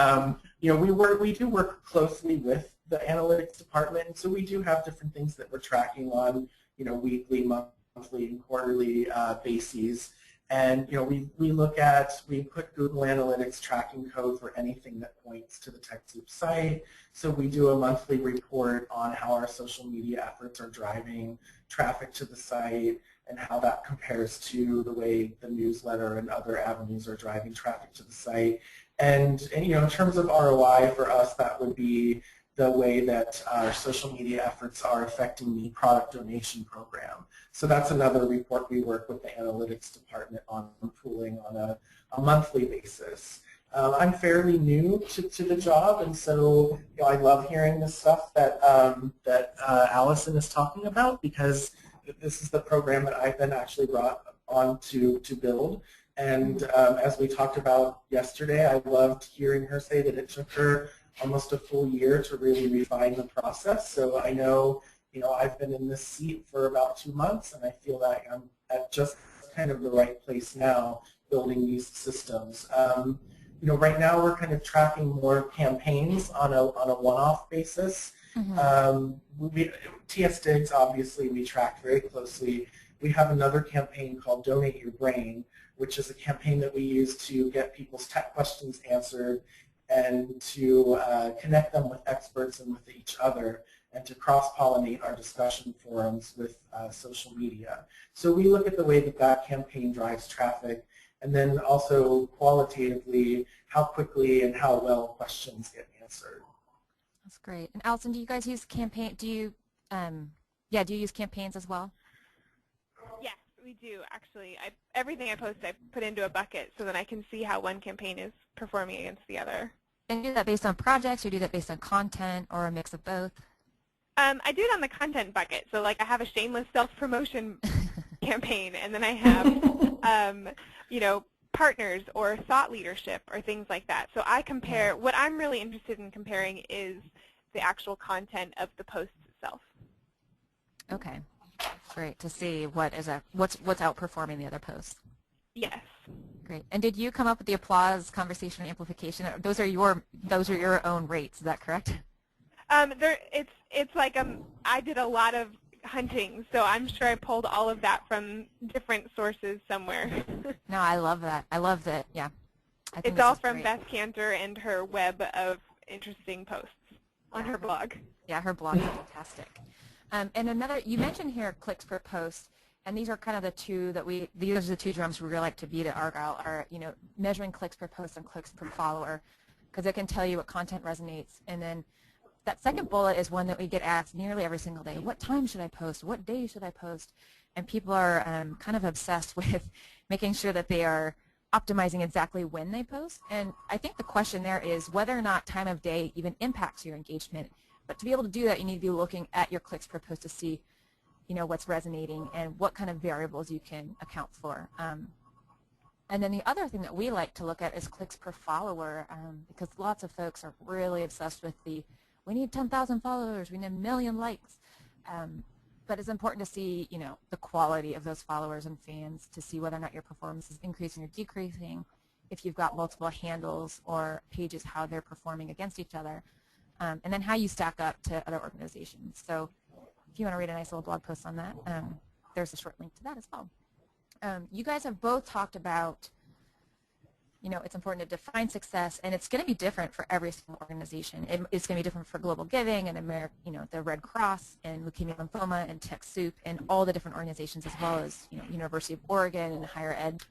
we do work closely with the analytics department, and so we do have different things that we're tracking on, weekly, monthly, and quarterly bases. And we put Google Analytics tracking code for anything that points to the TechSoup site. So we do a monthly report on how our social media efforts are driving traffic to the site and how that compares to the way the newsletter and other avenues are driving traffic to the site. And in terms of ROI for us, that would be the way that our social media efforts are affecting the product donation program. So that's another report we work with the analytics department on pooling on a monthly basis. I'm fairly new to the job, and so I love hearing the stuff that Allison is talking about, because this is the program that I've been actually brought on to build. And as we talked about yesterday, I loved hearing her say that it took her almost a full year to really refine the process. So I know, I've been in this seat for about 2 months, and I feel like I'm at just kind of the right place now building these systems. Right now we're kind of tracking more campaigns on a one-off basis. TSDigs, obviously, we track very closely. We have another campaign called Donate Your Brain, which is a campaign that we use to get people's tech questions answered and to connect them with experts and with each other, and to cross-pollinate our discussion forums with social media. So we look at the way that campaign drives traffic, and then also qualitatively how quickly and how well questions get answered. That's great. And Allison, do you guys use campaign? Do you use campaigns as well? Yes, we do actually. Everything I post, I put into a bucket so that I can see how one campaign is performing against the other. And you do that based on projects, or do you do that based on content, or a mix of both? I do it on the content bucket. So like I have a shameless self-promotion campaign, and then I have partners or thought leadership or things like that. So I compare. What I'm really interested in comparing is the actual content of the post itself. Okay, great to see what's outperforming the other posts. Like. Yes. Great. And did you come up with the applause, conversation, and amplification? Those are your own rates. Is that correct? It's like I did a lot of hunting, so I'm sure I pulled all of that from different sources somewhere. No, I love that. I love that. Yeah. It's all from Beth Cantor and her web of interesting posts on her blog. Yeah, her blog is fantastic. And you mentioned here clicks per post, and these are kind of the two these are the two drums we really like to beat at Argyle, are measuring clicks per post and clicks per follower, because it can tell you what content resonates. And then that second bullet is one that we get asked nearly every single day. What time should I post? What day should I post? And people are kind of obsessed with making sure that they are optimizing exactly when they post. And I think the question there is whether or not time of day even impacts your engagement. But to be able to do that, you need to be looking at your clicks per post to see what's resonating and what kind of variables you can account for. And then the other thing that we like to look at is clicks per follower, because lots of folks are really obsessed with we need 10,000 followers, we need 1 million likes. But it's important to see, the quality of those followers and fans to see whether or not your performance is increasing or decreasing, if you've got multiple handles or pages, how they're performing against each other, and then how you stack up to other organizations. So if you want to read a nice little blog post on that, there's a short link to that as well. You guys have both talked about it's important to define success, and it's going to be different for every single organization. It's going to be different for Global Giving and the Red Cross and Leukemia Lymphoma and TechSoup and all the different organizations, as well as University of Oregon and higher ed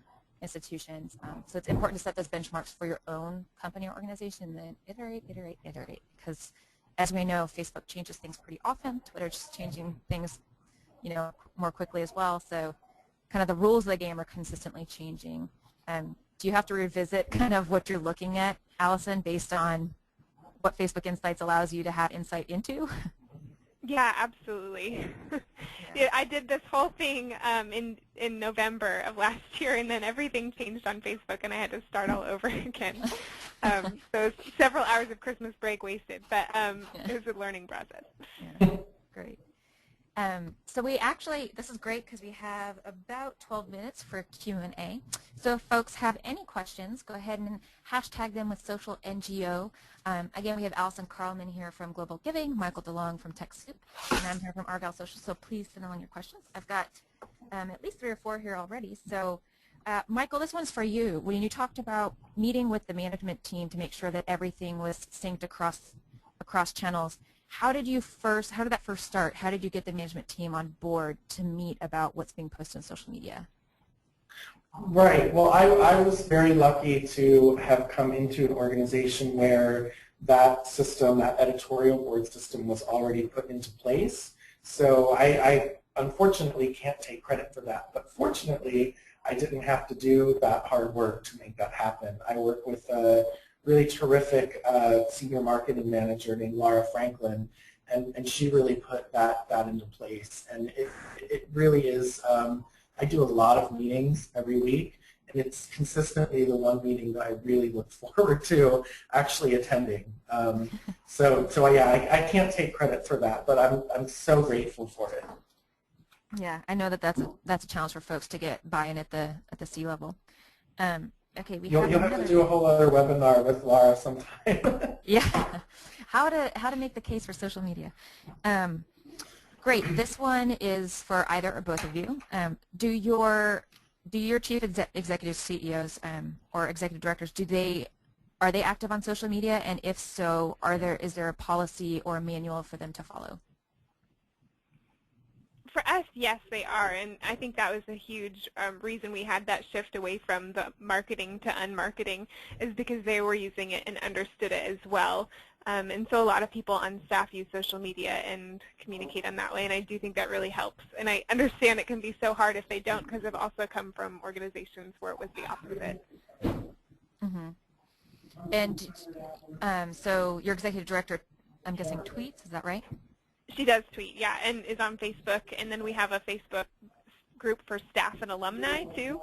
institutions. So it's important to set those benchmarks for your own company or organization, and then iterate, because as we know, Facebook changes things pretty often. Twitter's changing things more quickly as well. So kind of the rules of the game are consistently changing. Do you have to revisit kind of what you're looking at, Allison, based on what Facebook Insights allows you to have insight into? Yeah, absolutely. Yeah, I did this whole thing in November of last year, and then everything changed on Facebook, and I had to start all over again. So it was several hours of Christmas break wasted, but it was a learning process. Yeah. Great. So we actually, this is great because we have about 12 minutes for Q&A. So if folks have any questions, go ahead and hashtag them with social NGO. Again, we have Allison Carlman here from Global Giving, Michael DeLong from TechSoup, and I'm here from Argyle Social, so please send along your questions. I've got at least 3 or 4 here already. So Michael, this one's for you. When you talked about meeting with the management team to make sure that everything was synced across channels, how did that first start? How did you get the management team on board to meet about what's being posted on social media? Right. Well, I was very lucky to have come into an organization where that system, that editorial board system, was already put into place. So I unfortunately can't take credit for that, but fortunately I didn't have to do that hard work to make that happen. I work with a really terrific senior marketing manager named Laura Franklin, and she really put that into place. And it really is, I do a lot of meetings every week, and it's consistently the one meeting that I really look forward to actually attending. So yeah, I can't take credit for that, but I'm so grateful for it. Yeah, I know that's a challenge for folks to get buy-in at the C level. Okay, you'll have to do a whole other webinar with Laura sometime. Yeah, how to make the case for social media. Great. This one is for either or both of you. Do your chief executive CEOs or executive directors, are they active on social media? And if so, is there a policy or a manual for them to follow? For us, yes, they are, and I think that was a huge reason we had that shift away from the marketing to unmarketing, is because they were using it and understood it as well. And so a lot of people on staff use social media and communicate in that way, and I do think that really helps. And I understand it can be so hard if they don't, because I've also come from organizations where it was the opposite. Mm-hmm. And so your executive director, I'm guessing, tweets, is that right? She does tweet, yeah, and is on Facebook, and then we have a Facebook group for staff and alumni too,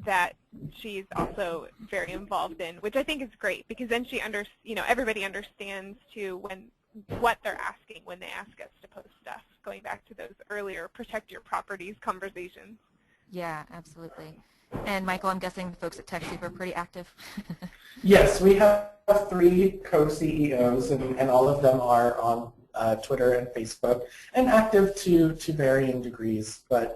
that she's also very involved in, which I think is great, because then everybody understands too what they're asking when they ask us to post stuff. Going back to those earlier protect your properties conversations. Yeah, absolutely. And Michael, I'm guessing the folks at TechSoup are pretty active. Yes, we have 3 co-CEOs, and all of them are on Twitter and Facebook, and active to varying degrees. But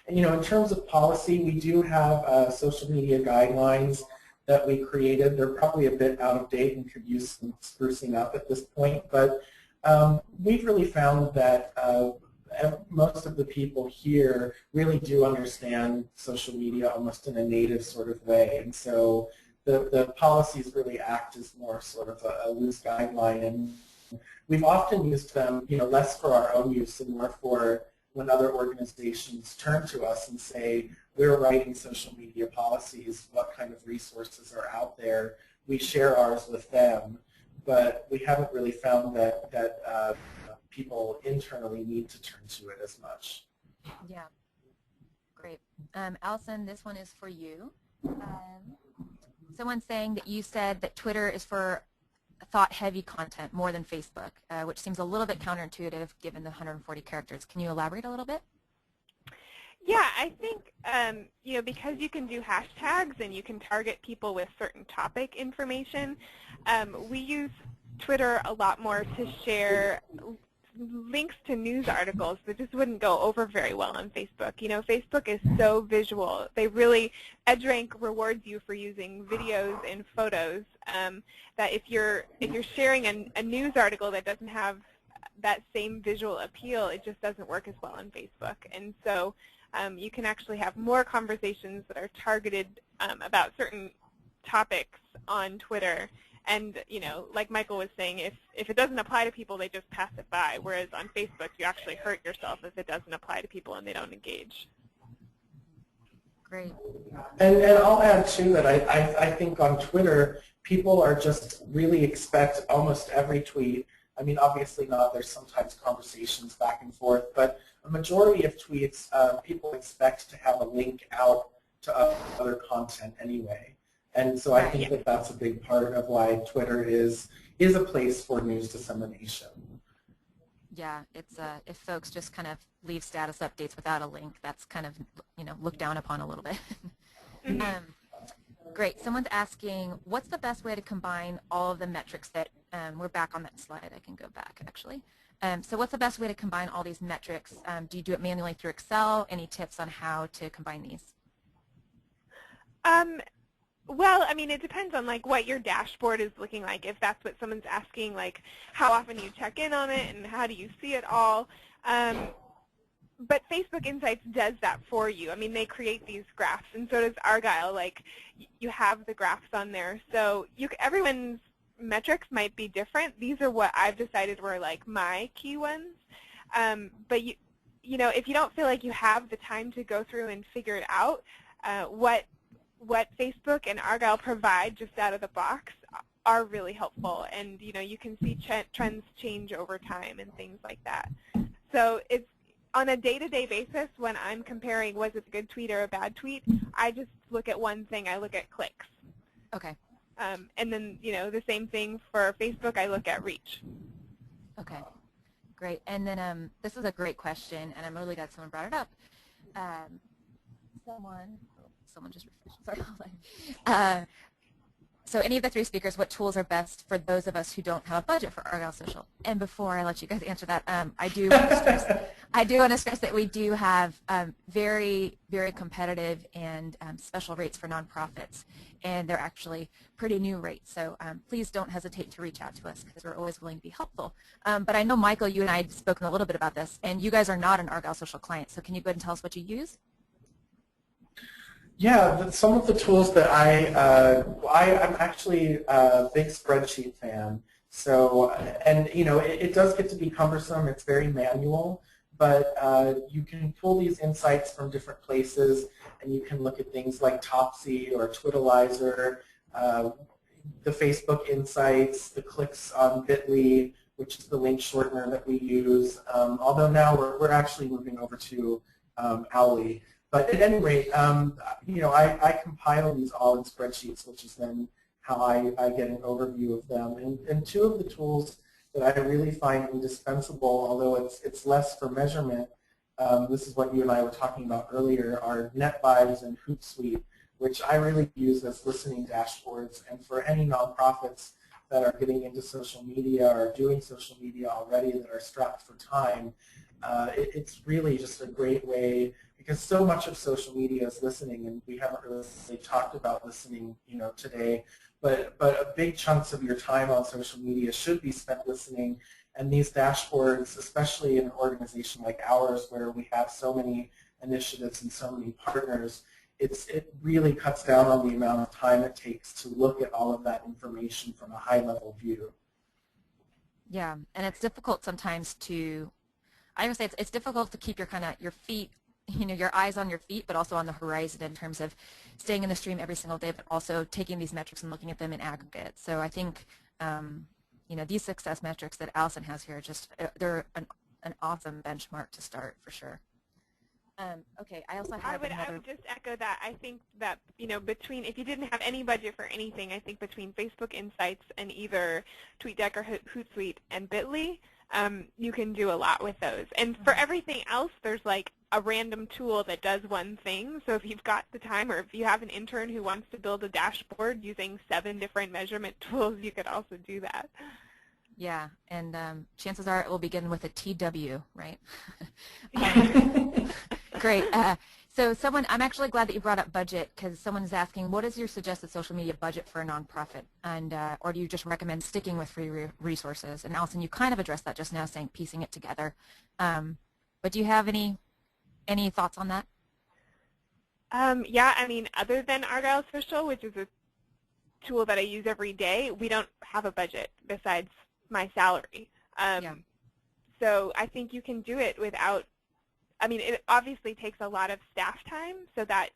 in terms of policy, we do have social media guidelines that we created. They're probably a bit out of date and could use some sprucing up at this point, but we've really found that most of the people here really do understand social media almost in a native sort of way, and so the policies really act as more sort of a loose guideline, and we've often used them, less for our own use and more for when other organizations turn to us and say, we're writing social media policies, what kind of resources are out there? We share ours with them, but we haven't really found that people internally need to turn to it as much. Yeah, great. Allison, this one is for you. Someone's saying that you said that Twitter is for thought-heavy content more than Facebook, which seems a little bit counterintuitive given the 140 characters. Can you elaborate a little bit? Yeah, I think because you can do hashtags and you can target people with certain topic information, we use Twitter a lot more to share links to news articles that just wouldn't go over very well on Facebook. Facebook is so visual. EdgeRank rewards you for using videos and photos, that if you're sharing a news article that doesn't have that same visual appeal, it just doesn't work as well on Facebook. And so you can actually have more conversations that are targeted about certain topics on Twitter. And, like Michael was saying, if it doesn't apply to people, they just pass it by, whereas on Facebook, you actually hurt yourself if it doesn't apply to people and they don't engage. Great. And I'll add, too, that I think on Twitter, people are just really expect almost every tweet. I mean, obviously not. There's sometimes conversations back and forth, but a majority of tweets, people expect to have a link out to other content anyway. And so I think that that's a big part of why Twitter is a place for news dissemination. Yeah, it's if folks just kind of leave status updates without a link, that's kind of, looked down upon a little bit. Great. Someone's asking, what's the best way to combine all of the metrics that, we're back on that slide. I can go back, actually. So what's the best way to combine all these metrics? Do you do it manually through Excel? Any tips on how to combine these? Well, I mean, it depends on like what your dashboard is looking like. If that's what someone's asking, like how often you check in on it and how do you see it all. But Facebook Insights does that for you. I mean, they create these graphs, and so does Argyle. Like, you have the graphs on there. So everyone's metrics might be different. These are what I've decided were like my key ones. But you know, if you don't feel like you have the time to go through and figure it out, what Facebook and Argyle provide just out of the box are really helpful. And you know, you can see trends change over time and things like that. So it's on a day-to-day basis, when I'm comparing was it a good tweet or a bad tweet, I just look at one thing. I look at clicks. Okay. And then, you know, the same thing for Facebook, I look at reach. Okay. Great. And then this is a great question, and I'm really glad someone brought it up. Someone just refreshed. Sorry, hold on. So any of the three speakers, what tools are best for those of us who don't have a budget for Argyle Social? And before I let you guys answer that, I do want to stress that we do have very, very competitive and special rates for nonprofits, and they're actually pretty new rates. So please don't hesitate to reach out to us because we're always willing to be helpful. But I know, Michael, you and I have spoken a little bit about this, and you guys are not an Argyle Social client. So can you go ahead and tell us what you use? Yeah, some of the tools that I'm actually a big spreadsheet fan. So, and you know, it does get to be cumbersome. It's very manual, but you can pull these insights from different places, and you can look at things like Topsy or Twitalizer, the Facebook Insights, the clicks on Bitly, which is the link shortener that we use. Although now we're actually moving over to Owly. But at any rate, you know, I compile these all in spreadsheets, which is then how I get an overview of them. And two of the tools that I really find indispensable, although it's less for measurement, this is what you and I were talking about earlier, are NetVibes and Hootsuite, which I really use as listening dashboards. And for any nonprofits that are getting into social media or doing social media already that are strapped for time, it's really just a great way, because so much of social media is listening, and we haven't really talked about listening, you know, today. But a big chunks of your time on social media should be spent listening. And these dashboards, especially in an organization like ours, where we have so many initiatives and so many partners, it really cuts down on the amount of time it takes to look at all of that information from a high-level view. Yeah, and it's difficult sometimes to, I would say it's difficult to keep your feet, you know, your eyes on your feet, but also on the horizon in terms of staying in the stream every single day, but also taking these metrics and looking at them in aggregate. So I think, you know, these success metrics that Allison has here, just they're an awesome benchmark to start for sure. Okay, I also have I would just echo that. I think that, you know, if you didn't have any budget for anything, I think between Facebook Insights and either TweetDeck or Hootsuite and Bitly, you can do a lot with those. And for everything else, there's like a random tool that does one thing. So if you've got the time, or if you have an intern who wants to build a dashboard using 7 different measurement tools, you could also do that. Yeah, and chances are it will begin with a TW, right? Great. So I'm actually glad that you brought up budget, because someone is asking, what is your suggested social media budget for a nonprofit? And or do you just recommend sticking with free resources? And Allison, you kind of addressed that just now, saying piecing it together. But do you have any thoughts on that? Yeah, I mean, other than Argyle Social, which is a tool that I use every day, we don't have a budget besides my salary. Yeah. So I think you can do it without, I mean, it obviously takes a lot of staff time, so that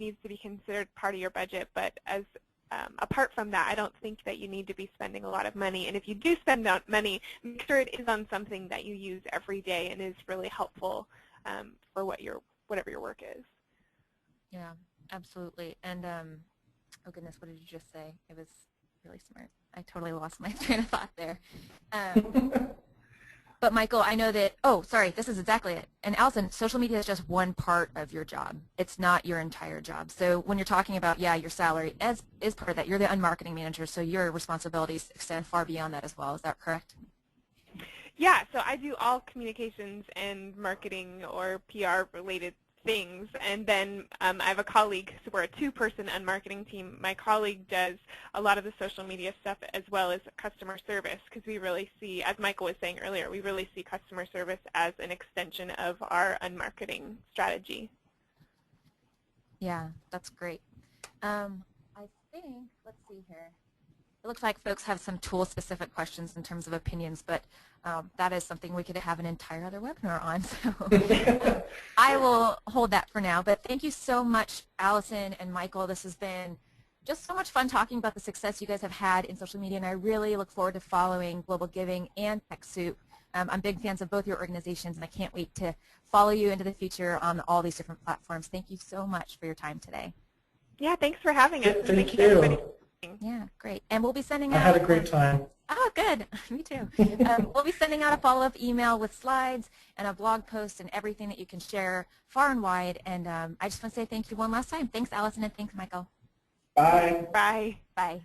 needs to be considered part of your budget. But as apart from that, I don't think that you need to be spending a lot of money. And if you do spend money, make sure it is on something that you use every day and is really helpful for whatever your work is. Yeah, absolutely. And oh goodness, what did you just say? It was really smart. I totally lost my train of thought there. But Michael, I know that, oh, sorry, this is exactly it. And Allison, social media is just one part of your job. It's not your entire job. So when you're talking about, yeah, your salary is part of that. You're the unmarketing manager, so your responsibilities extend far beyond that as well. Is that correct? Yeah, so I do all communications and marketing or PR related things, and then I have a colleague, so we're a two-person unmarketing team. My colleague does a lot of the social media stuff as well as customer service, because we really see, as Michael was saying earlier, we really see customer service as an extension of our unmarketing strategy. Yeah, that's great. I think, let's see here. It looks like folks have some tool-specific questions in terms of opinions, but that is something we could have an entire other webinar on. So I will hold that for now. But thank you so much, Allison and Michael. This has been just so much fun talking about the success you guys have had in social media, and I really look forward to following Global Giving and TechSoup. I'm big fans of both your organizations, and I can't wait to follow you into the future on all these different platforms. Thank you so much for your time today. Yeah, thanks for having us. Thank you. Yeah, great. And we'll be sending out. I had a great time. Oh, good. Me too. We'll be sending out a follow-up email with slides and a blog post and everything that you can share far and wide. And I just want to say thank you one last time. Thanks, Allison, and thanks, Michael. Bye. Bye. Bye.